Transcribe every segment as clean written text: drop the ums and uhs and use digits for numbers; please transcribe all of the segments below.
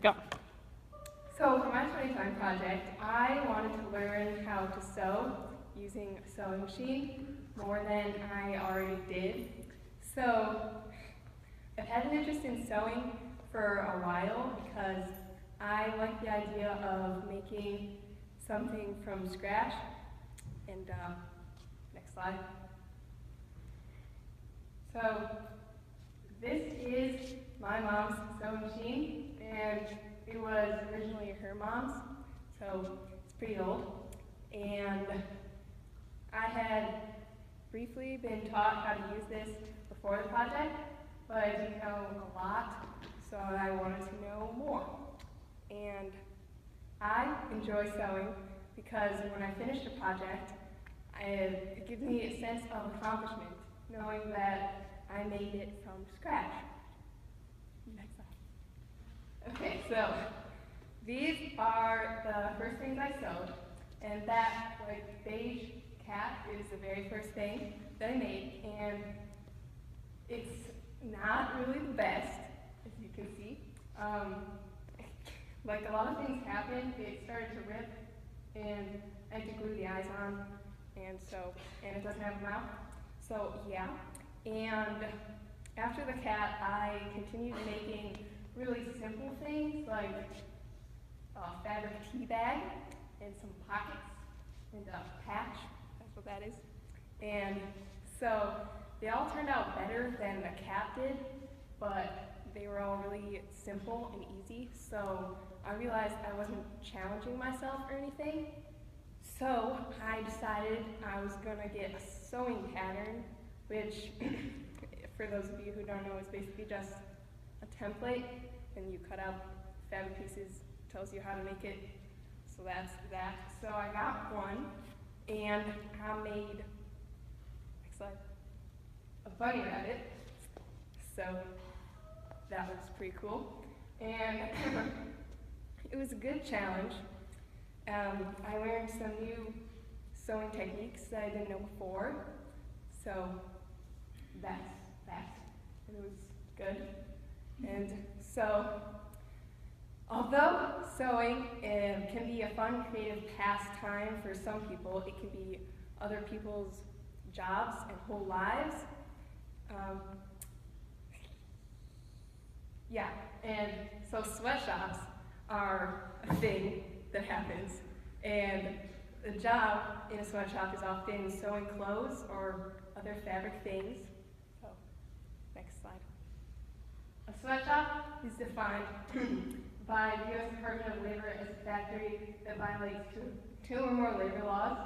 Go. So for my 2020 project, I wanted to learn how to sew using a sewing machine more than I already did. So I've had an interest in sewing for a while because I like the idea of making something from scratch. And next slide. So this is my mom's sewing machine, and it was originally her mom's, so it's pretty old. And I had briefly been taught how to use this before the project, but I didn't know a lot, so I wanted to know more. And I enjoy sewing because when I finish a project, it gives me a sense of accomplishment, knowing that I made it from scratch. Next slide. Okay, so these are the first things I sewed, and that beige cap is the very first thing that I made, and it's not really the best, as you can see. Like a lot of things happened, it started to rip, and I had to glue the eyes on, and it doesn't have a mouth. So yeah, and after the cat, I continued making really simple things like a fabric tea bag and some pockets and a patch, that's what that is. And so they all turned out better than the cat did, but they were all really simple and easy, so I realized I wasn't challenging myself or anything. So I decided I was gonna get a sewing pattern, which, for those of you who don't know, is basically just a template, and you cut out fabric pieces, tells you how to make it. So that's that. So I got one, and I made, next slide, a bunny rabbit. So that was pretty cool. And it was a good challenge. I learned some new sewing techniques that I didn't know before. So that's that. It was good. And so, although sewing can be a fun, creative pastime for some people, it can be other people's jobs and whole lives. Yeah, and so sweatshops are a thing that happens, and the job in a sweatshop is often sewing clothes or other fabric things. So, next slide. A sweatshop is defined by the U.S. Department of Labor as a factory that violates two or more labor laws,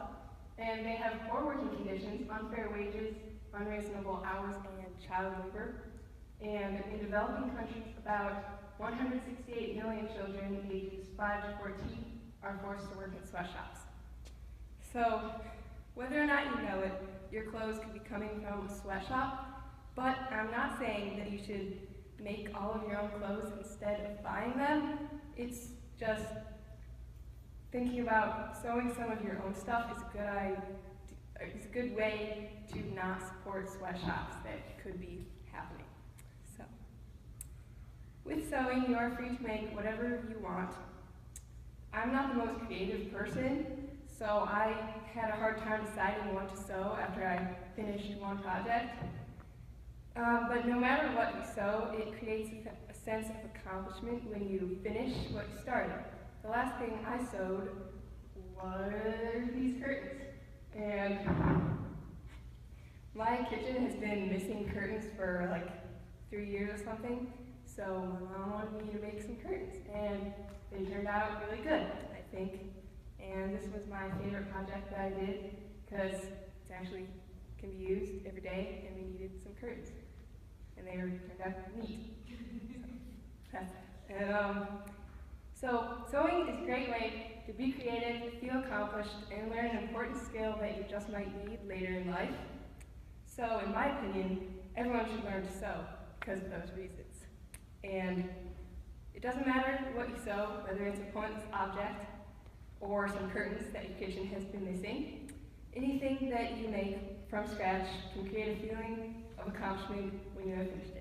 and they have poor working conditions, unfair wages, unreasonable hours, and child labor. And in developing countries, about 168 million children ages 5 to 14 are forced to work in sweatshops. So, whether or not you know it, your clothes could be coming from a sweatshop, but I'm not saying that you should make all of your own clothes instead of buying them. It's just thinking about sewing some of your own stuff is a good way to not support sweatshops that could be happening. So, with sewing, you are free to make whatever you want. I'm not the most creative person, so I had a hard time deciding what to sew after I finished one project. But no matter what you sew, it creates a sense of accomplishment when you finish what you started. The last thing I sewed were these curtains. And my kitchen has been missing curtains for like 3 years or something, so my mom wanted me to make some curtains, and they turned out really good, I think. And this was my favorite project that I did because it actually can be used every day, and we needed some curtains. And they turned out neat. So sewing is a great way to be creative, feel accomplished, and learn an important skill that you just might need later in life. So in my opinion, everyone should learn to sew because of those reasons. And it doesn't matter what you sew, whether it's a pointless object or some curtains that your kitchen has been missing. Anything that you make from scratch can create a feeling of accomplishment when you have finished it.